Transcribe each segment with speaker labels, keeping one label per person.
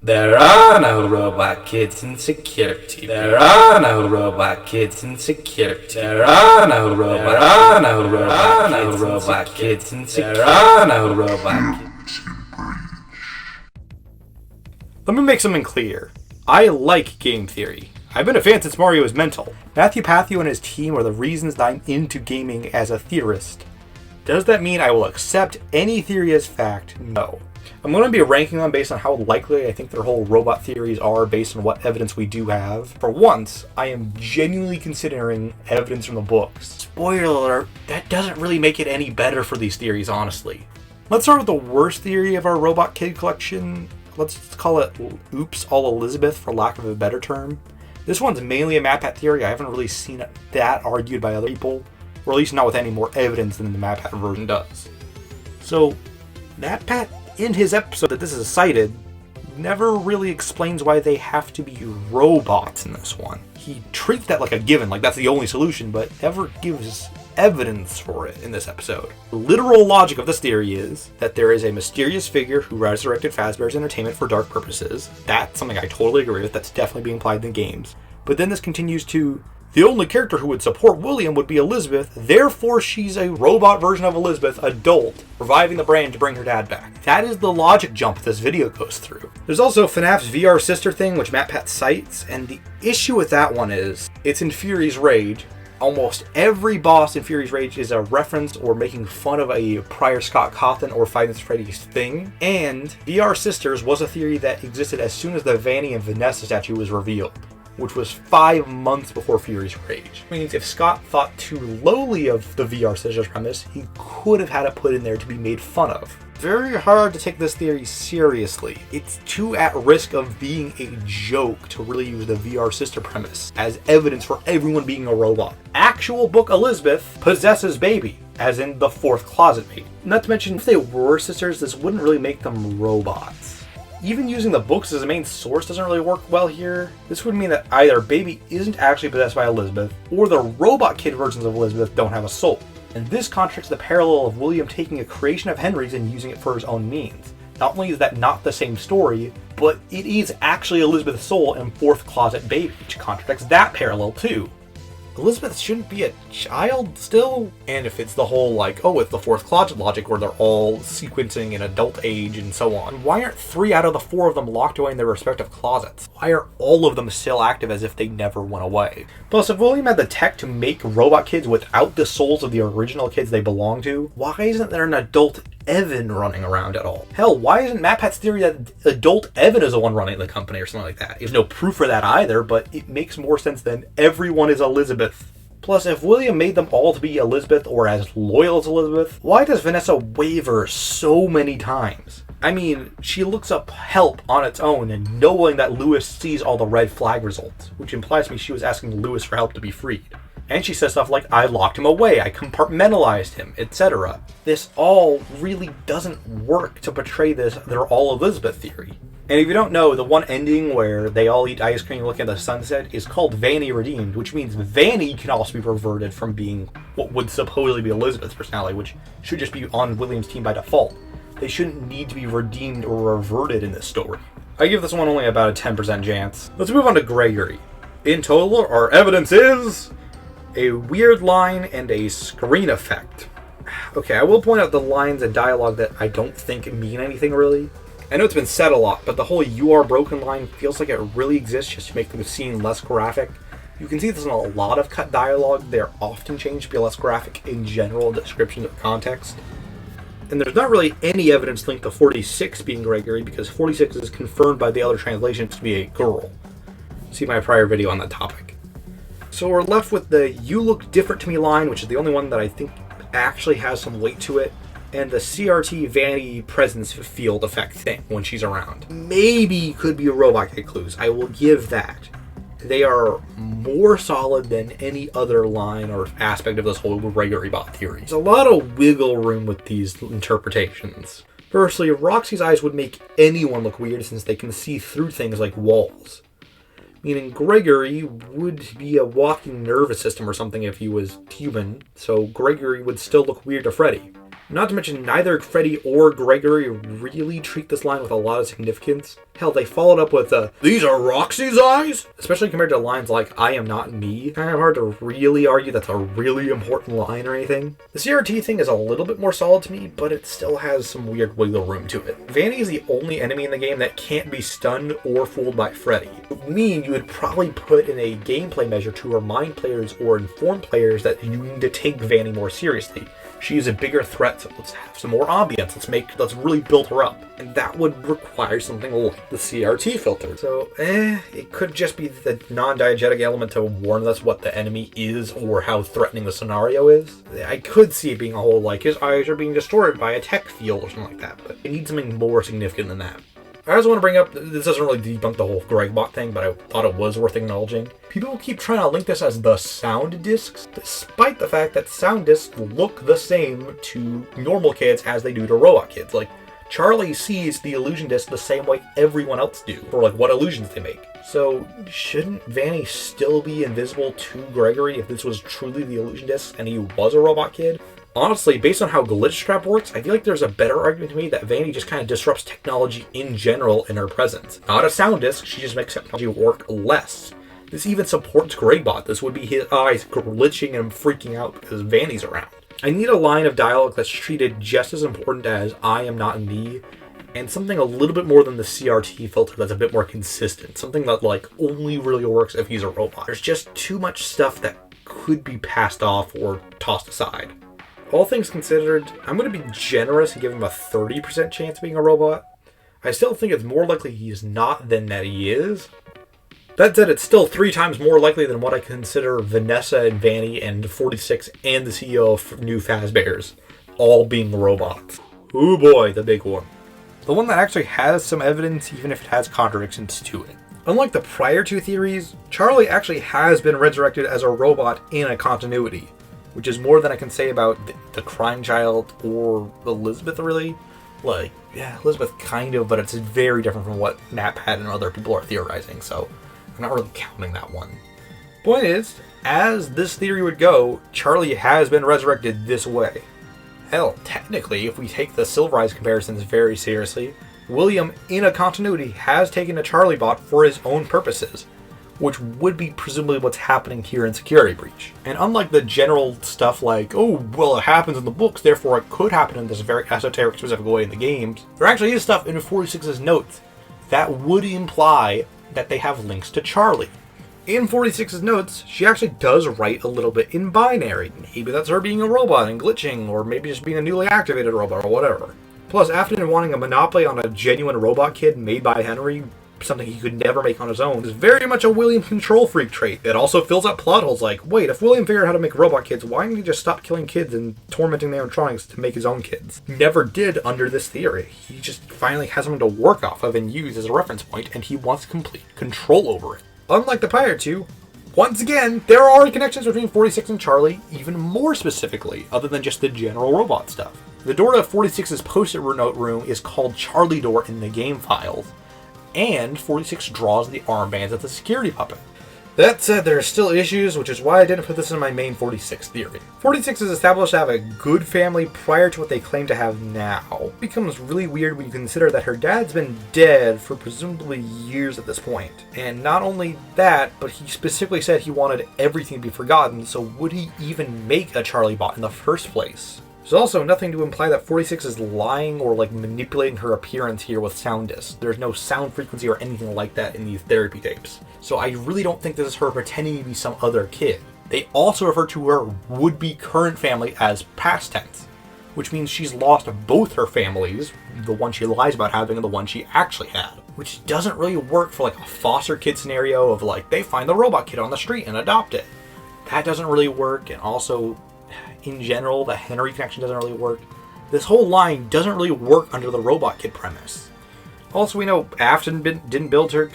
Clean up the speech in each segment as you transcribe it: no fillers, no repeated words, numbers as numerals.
Speaker 1: There are no robot kids in security. There are no robot kids in security. There are no robot kids in security. There are no robot kids.
Speaker 2: Let me make something clear. I like game theory. I've been a fan since Mario was mental. Matthew Pathew and his team are the reasons that I'm into gaming as a theorist. Does that mean I will accept any theory as fact? No. I'm going to be ranking them based on how likely I think their whole robot theories are based on what evidence we do have. For once, I am genuinely considering evidence from the books. Spoiler alert, that doesn't really make it any better for these theories, honestly. Let's start with the worst theory of our robot kid collection. Let's call it Oops, All Elizabeth, for lack of a better term. This one's mainly a MatPat theory. I haven't really seen that argued by other people, or at least not with any more evidence than the MatPat version does. So, MatPat, in his episode that this is cited, never really explains why they have to be robots in this one. He treats that like a given, like that's the only solution, but never gives evidence for it in this episode. The literal logic of this theory is that there is a mysterious figure who resurrected Fazbear's Entertainment for dark purposes. That's something I totally agree with. That's definitely being applied in the games. But then this continues to, the only character who would support William would be Elizabeth, therefore she's a robot version of Elizabeth, adult, reviving the brain to bring her dad back. That is the logic jump this video goes through. There's also FNAF's VR sister thing, which MatPat cites, and the issue with that one is, it's in Fury's Rage. Almost every boss in Fury's Rage is a reference or making fun of a prior Scott Cawthon or Five Nights at Freddy's thing, and VR Sisters was a theory that existed as soon as the Vanny and Vanessa statue was revealed, which was 5 months before Fury's Rage. Which means if Scott thought too lowly of the VR Sisters premise, he could have had it put in there to be made fun of. Very hard to take this theory seriously. It's too at risk of being a joke to really use the VR sister premise as evidence for everyone being a robot. Actual book Elizabeth possesses baby, as in the fourth closet baby. Not to mention, if they were sisters, this wouldn't really make them robots. Even using the books as a main source doesn't really work well here. This would mean that either baby isn't actually possessed by Elizabeth, or the robot kid versions of Elizabeth don't have a soul. And this contradicts the parallel of William taking a creation of Henry's and using it for his own means. Not only is that not the same story, but it is actually Elizabeth's soul and fourth closet baby, which contradicts that parallel too. Elizabeth shouldn't be a child still, and if it's the whole like, oh, it's the fourth closet logic where they're all sequencing in adult age and so on, why aren't 3 out of the 4 of them locked away in their respective closets? Why are all of them still active as if they never went away? Plus, if William had the tech to make robot kids without the souls of the original kids they belong to, why isn't there an adult Evan running around at all? Hell, why isn't MatPat's theory that adult Evan is the one running the company or something like that? There's no proof for that either, but it makes more sense than everyone is Elizabeth. Plus, if William made them all to be Elizabeth or as loyal as Elizabeth, why does Vanessa waver so many times? I mean, she looks up help on its own and knowing that Lewis sees all the red flag results, which implies to me she was asking Lewis for help to be freed. And she says stuff like, I locked him away, I compartmentalized him, etc. This all really doesn't work to portray this they're all Elizabeth theory. And if you don't know, the one ending where they all eat ice cream looking at the sunset is called Vanny Redeemed, which means Vanny can also be reverted from being what would supposedly be Elizabeth's personality, which should just be on William's team by default. They shouldn't need to be redeemed or reverted in this story. I give this one only about a 10% chance. Let's move on to Gregory. In total, our evidence is a weird line and a screen effect. Okay, I will point out the lines and dialogue that I don't think mean anything really. I know it's been said a lot, but the whole "you are broken" line feels like it really exists just to make the scene less graphic. You can see this in a lot of cut dialogue. They're often changed to be less graphic in general descriptions of context. And there's not really any evidence linked to 46 being Gregory, because 46 is confirmed by the other translations to be a girl. See my prior video on that topic. So we're left with the "you look different to me" line, which is the only one that I think actually has some weight to it, and the CRT Vanity presence field effect thing when she's around. Maybe could be a robot kid clues, I will give that. They are more solid than any other line or aspect of this whole Gregory bot theory. There's a lot of wiggle room with these interpretations. Firstly, Roxy's eyes would make anyone look weird since they can see through things like walls. Meaning Gregory would be a walking nervous system or something if he was human, so Gregory would still look weird to Freddy. Not to mention, neither Freddy or Gregory really treat this line with a lot of significance. Hell, they followed up with, these are Roxy's eyes? Especially compared to lines like, I am not me. Kind of hard to really argue that's a really important line or anything. The CRT thing is a little bit more solid to me, but it still has some weird wiggle room to it. Vanny is the only enemy in the game that can't be stunned or fooled by Freddy. It would mean you would probably put in a gameplay measure to remind players or inform players that you need to take Vanny more seriously. She is a bigger threat, so let's have some more ambience. Let's really build her up. And that would require something like the CRT filter. So, it could just be the non-diegetic element to warn us what the enemy is or how threatening the scenario is. I could see it being a whole, like, his eyes are being distorted by a tech field or something like that, but it needs something more significant than that. I also want to bring up, this doesn't really debunk the whole Gregbot thing, but I thought it was worth acknowledging. People keep trying to link this as the sound discs, despite the fact that sound discs look the same to normal kids as they do to robot kids. Like, Charlie sees the illusion disc the same way everyone else do, for like what illusions they make. So, shouldn't Vanny still be invisible to Gregory if this was truly the illusion disc and he was a robot kid? Honestly, based on how Glitch Trap works, I feel like there's a better argument to me that Vanny just kind of disrupts technology in general in her presence. Not a sound disc, she just makes technology work less. This even supports Gregbot. This would be his eyes glitching and freaking out because Vanny's around. I need a line of dialogue that's treated just as important as I am not me, and something a little bit more than the CRT filter that's a bit more consistent. Something that like only really works if he's a robot. There's just too much stuff that could be passed off or tossed aside. All things considered, I'm going to be generous and give him a 30% chance of being a robot. I still think it's more likely he's not than that he is. That said, it's still 3 times more likely than what I consider Vanessa and Vanny and 46 and the CEO of New Fazbear's all being robots. Oh boy, the big one. The one that actually has some evidence, even if it has contradictions to it. Unlike the prior 2 theories, Charlie actually has been resurrected as a robot in a continuity, which is more than I can say about the Crime Child or Elizabeth, really. Like, yeah, Elizabeth kind of, but it's very different from what NatPat and other people are theorizing, so I'm not really counting that one. Point is, as this theory would go, Charlie has been resurrected this way. Hell, technically, if we take the Silver Eyes comparisons very seriously, William, in a continuity, has taken a Charlie bot for his own purposes, which would be presumably what's happening here in Security Breach. And unlike the general stuff like, oh, well, it happens in the books, therefore it could happen in this very esoteric, specific way in the games, there actually is stuff in 46's notes that would imply that they have links to Charlie. In 46's notes, she actually does write a little bit in binary. Maybe that's her being a robot and glitching, or maybe just being a newly activated robot, or whatever. Plus, Afton wanting a monopoly on a genuine robot kid made by Henry, something he could never make on his own, is very much a William control freak trait. It also fills up plot holes like, wait, if William figured out how to make robot kids, why didn't he just stop killing kids and tormenting the animatronics to make his own kids? He never did under this theory. He just finally has something to work off of and use as a reference point, and he wants complete control over it. Unlike the prior 2, once again, there are connections between 46 and Charlie, even more specifically, other than just the general robot stuff. The door to 46's post-it note room is called Charlie Door in the game files, and 46 draws the armbands of the security puppet. That said, there are still issues, which is why I didn't put this in my main 46 theory. 46 is established to have a good family prior to what they claim to have now. It becomes really weird when you consider that her dad's been dead for presumably years at this point. And not only that, but he specifically said he wanted everything to be forgotten, so would he even make a Charlie bot in the first place? There's also nothing to imply that 46 is lying or like manipulating her appearance here with sound discs. There's no sound frequency or anything like that in these therapy tapes. So I really don't think this is her pretending to be some other kid. They also refer to her would-be current family as past tense, which means she's lost both her families, the one she lies about having and the one she actually had, which doesn't really work for like a foster kid scenario of like they find the robot kid on the street and adopt it. That doesn't really work, and also in general, the Henry connection doesn't really work. This whole line doesn't really work under the robot kid premise. Also, we know Afton didn't build her.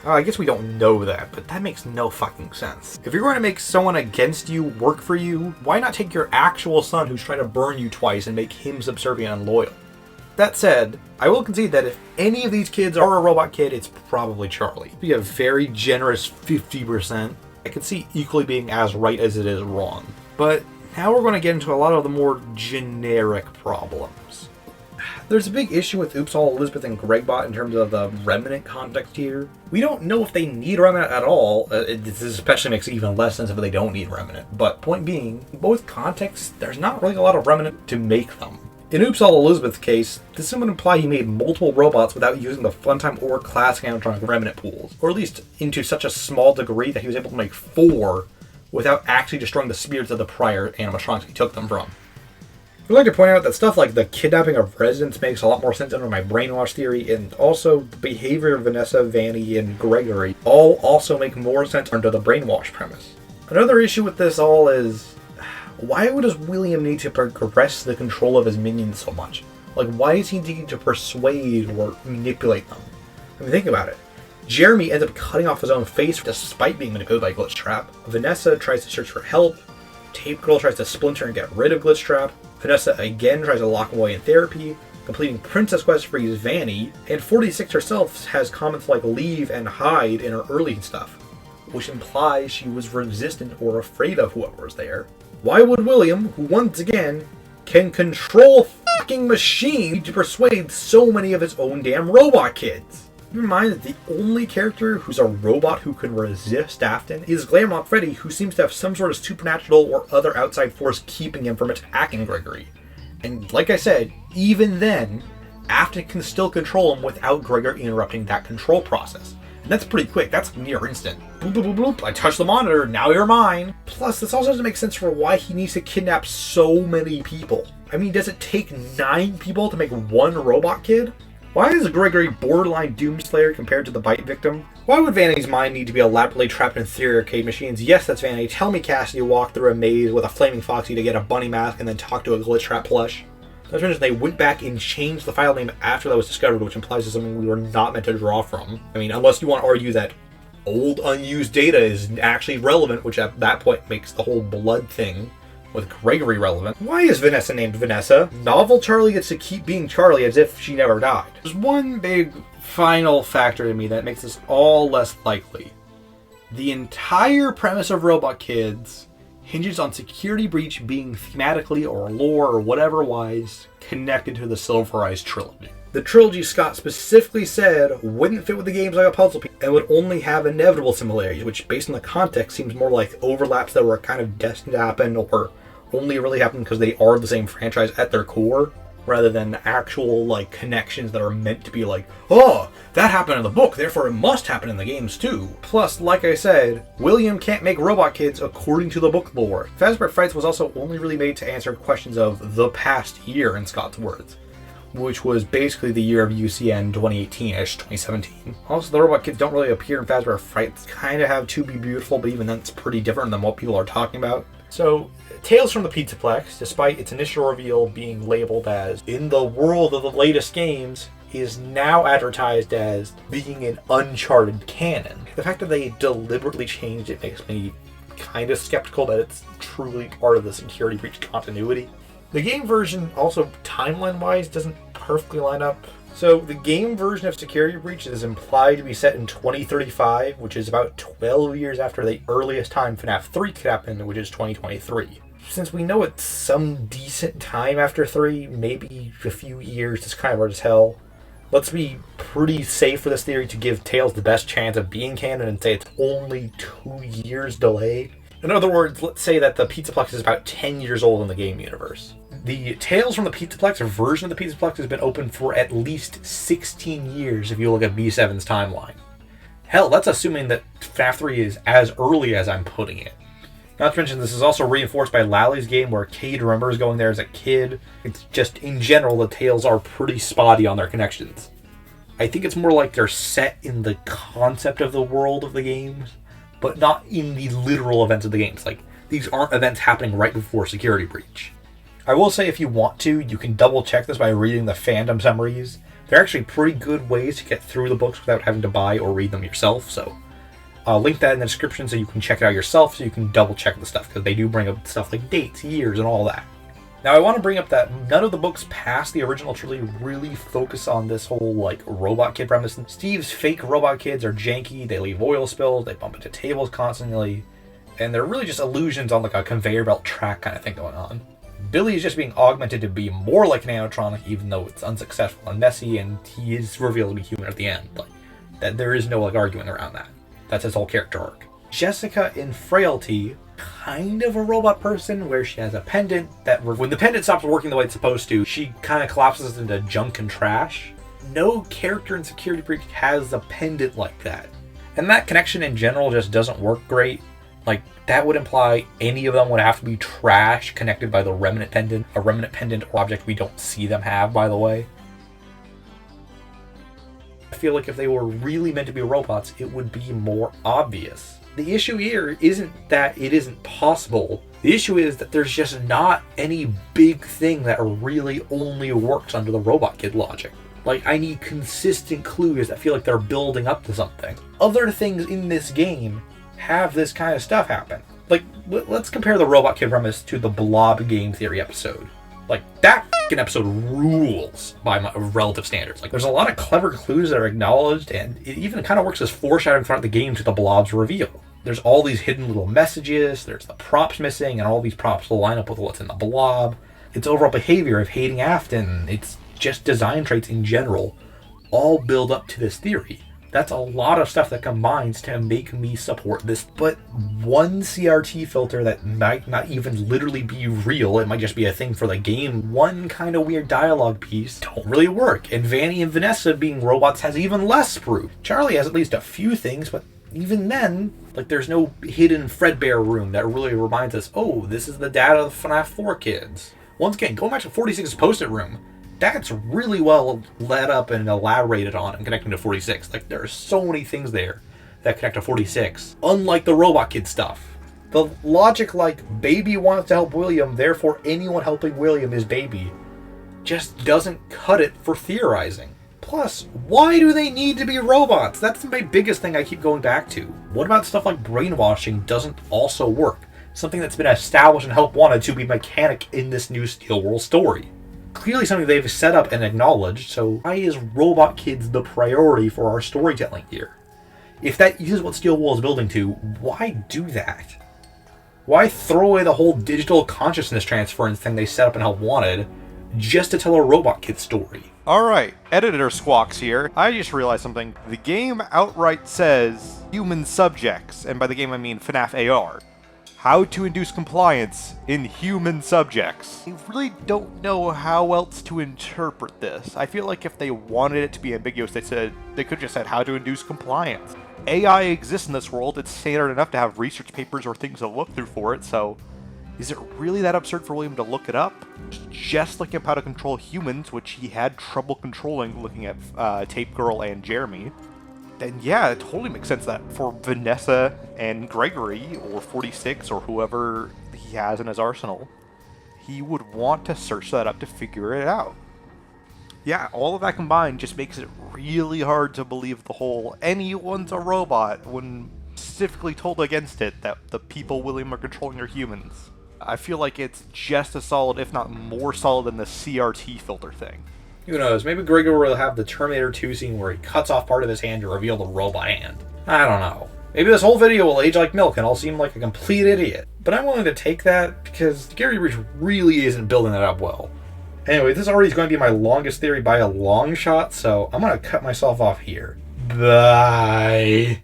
Speaker 2: I guess we don't know that, but that makes no fucking sense. If you're going to make someone against you work for you, why not take your actual son who's trying to burn you twice and make him subservient and loyal? That said, I will concede that if any of these kids are a robot kid, it's probably Charlie. It'd be a very generous 50%. I could see equally being as right as it is wrong. But Now we're going to get into a lot of the more generic problems. There's a big issue with Oops All Elizabeth and Gregbot in terms of the Remnant context here. We don't know if they need Remnant at all. This especially makes even less sense if they don't need Remnant. But point being, in both contexts, there's not really a lot of Remnant to make them. In Oops All Elizabeth's case, this would imply he made multiple robots without using the Funtime or classic animatronic Remnant pools, or at least into such a small degree that he was able to make 4 without actually destroying the spirits of the prior animatronics he took them from. I'd like to point out that stuff like the kidnapping of residents makes a lot more sense under my brainwash theory, and also the behavior of Vanessa, Vanny, and Gregory all also make more sense under the brainwash premise. Another issue with this all is, why does William need to progress the control of his minions so much? Like, why does he need to persuade or manipulate them? I mean, think about it. Jeremy ends up cutting off his own face despite being manipulated by Glitchtrap. Vanessa tries to search for help. Tape Girl tries to splinter and get rid of Glitchtrap. Vanessa again tries to lock him away in therapy. Completing Princess Quest frees Vanny. And 46 herself has comments like leave and hide in her early stuff, which implies she was resistant or afraid of whoever was there. Why would William, who once again can control fucking machine, to persuade so many of his own damn robot kids? Keep in mind that the only character who's a robot who can resist Afton is Glamrock Freddy, who seems to have some sort of supernatural or other outside force keeping him from attacking Gregory. And like I said, even then, Afton can still control him without Gregory interrupting that control process. And that's pretty quick, that's near instant. Boop, boop, boop, boop, I touched the monitor, now you're mine. Plus, this also doesn't make sense for why he needs to kidnap so many people. I mean, does it take 9 people to make one robot kid? Why is Gregory borderline Doomslayer compared to the bite victim? Why would Vanny's mind need to be elaborately trapped in 3 arcade machines? Yes, that's Vanny. Tell me Cassidy walked through a maze with a flaming foxy to get a bunny mask and then talk to a Glitchtrap plush. Not to mention they went back and changed the file name after that was discovered, which implies it's something we were not meant to draw from. I mean, unless you want to argue that old unused data is actually relevant, which at that point makes the whole blood thing with Gregory relevant. Why is Vanessa named Vanessa? Novel Charlie gets to keep being Charlie as if she never died. There's one big final factor to me that makes this all less likely. The entire premise of Robot Kids hinges on Security Breach being thematically or lore or whatever wise connected to the Silver Eyes trilogy. The trilogy Scott specifically said wouldn't fit with the games like a puzzle piece and would only have inevitable similarities, which based on the context seems more like overlaps that were kind of destined to happen or only really happen because they are the same franchise at their core, rather than actual like connections that are meant to be like, oh, that happened in the book, therefore it must happen in the games too. Plus, like I said, William can't make Robot Kids according to the book lore. Fazbear Frights was also only really made to answer questions of the past year, in Scott's words, which was basically the year of UCN 2018-ish, 2017. Also, the Robot Kids don't really appear in Fazbear Frights, kind of have To Be Beautiful, but even that's pretty different than what people are talking about. So, Tales from the Pizzaplex, despite its initial reveal being labeled as in the world of the latest games, is now advertised as being an Uncharted canon. The fact that they deliberately changed it makes me kind of skeptical that it's truly part of the Security Breach continuity. The game version also, timeline-wise, doesn't perfectly line up. So the game version of Security Breach is implied to be set in 2035, which is about 12 years after the earliest time FNAF 3 could happen, which is 2023. Since we know it's some decent time after 3, maybe a few years, it's kind of hard to tell. Let's be pretty safe for this theory to give Tales the best chance of being canon and say it's only 2 years delayed. In other words, let's say that the Pizzaplex is about 10 years old in the game universe. The Tales from the Pizzaplex, or version of the Pizzaplex, has been open for at least 16 years if you look at B7's timeline. Hell, that's assuming that FNAF 3 is as early as I'm putting it. Not to mention, this is also reinforced by Lally's game, where Cade remembers going there as a kid. It's just, in general, the Tales are pretty spotty on their connections. I think it's more like they're set in the concept of the world of the games, but not in the literal events of the games. Like, these aren't events happening right before Security Breach. I will say, if you want to, you can double check this by reading the fandom summaries. They're actually pretty good ways to get through the books without having to buy or read them yourself, so I'll link that in the description so you can check it out yourself, so you can double check the stuff, because they do bring up stuff like dates, years, and all that. Now, I want to bring up that none of the books past the original trilogy really focus on this whole, like, robot kid premise. Steve's fake robot kids are janky, they leave oil spills, they bump into tables constantly, and they're really just illusions on like a conveyor belt track kind of thing going on. Billy is just being augmented to be more like an animatronic, even though it's unsuccessful and messy, and he is revealed to be human at the end. Like, that there is no like arguing around that. That's his whole character arc. Jessica in Frailty, kind of a robot person, where she has a pendant that when the pendant stops working the way it's supposed to, she kind of collapses into junk and trash. No character in Security Breach has a pendant like that. And that connection in general just doesn't work great. Like, that would imply any of them would have to be trash connected by the remnant pendant, a remnant pendant object we don't see them have, by the way. I feel like if they were really meant to be robots, it would be more obvious. The issue here isn't that it isn't possible. The issue is that there's just not any big thing that really only works under the Robot Kid logic. Like, I need consistent clues that feel like they're building up to something. Other things in this game have this kind of stuff happen. Like, let's compare the Robot Kid premise to the Blob game theory episode. Like, that f***ing episode rules by my relative standards. Like, there's a lot of clever clues that are acknowledged, and it even kind of works as foreshadowing throughout the game to the Blob's reveal. There's all these hidden little messages, there's the props missing, and all these props will line up with what's in the Blob. Its overall behavior of hating Afton, it's just design traits in general, all build up to this theory. That's a lot of stuff that combines to make me support this. But one CRT filter that might not even literally be real, it might just be a thing for the game, one kind of weird dialogue piece, don't really work. And Vanny and Vanessa being robots has even less proof. Charlie has at least a few things, but even then, like, there's no hidden Fredbear room that really reminds us, oh, this is the dad of the FNAF 4 kids. Once again, going back to 46's post-it room, that's really well led up and elaborated on and connecting to 46. Like, there are so many things there that connect to 46, unlike the Robot Kid stuff. The logic like, Baby wants to help William, therefore anyone helping William is Baby, just doesn't cut it for theorizing. Plus, why do they need to be robots? That's my biggest thing I keep going back to. What about stuff like brainwashing doesn't also work? Something that's been established and help wanted to be mechanic in this new Steel World story. Clearly something they've set up and acknowledged, so why is Robot Kids the priority for our storytelling here? If that is what Steel Wool is building to, why do that? Why throw away the whole digital consciousness transference thing they set up and help wanted, just to tell a Robot Kid story?
Speaker 3: Alright, editor Squawks here. I just realized something. The game outright says human subjects, and by the game I mean FNAF AR. How to induce compliance in human subjects. I really don't know how else to interpret this. I feel like if they wanted it to be ambiguous, they could have just said how to induce compliance. AI exists in this world, it's standard enough to have research papers or things to look through for it, so is it really that absurd for William to look it up? Just like how to control humans, which he had trouble controlling looking at Tape Girl and Jeremy. Then yeah, it totally makes sense that for Vanessa and Gregory, or 46, or whoever he has in his arsenal, he would want to search that up to figure it out. Yeah, all of that combined just makes it really hard to believe the whole anyone's a robot when specifically told against it that the people William are controlling are humans. I feel like it's just as solid, if not more solid, than the CRT filter thing.
Speaker 2: Who knows, maybe Gregory will have the Terminator 2 scene where he cuts off part of his hand to reveal the robot hand. I don't know. Maybe this whole video will age like milk and I'll seem like a complete idiot. But I'm willing to take that because Gary Reach really isn't building that up well. Anyway, this already is going to be my longest theory by a long shot, so I'm going to cut myself off here. Bye.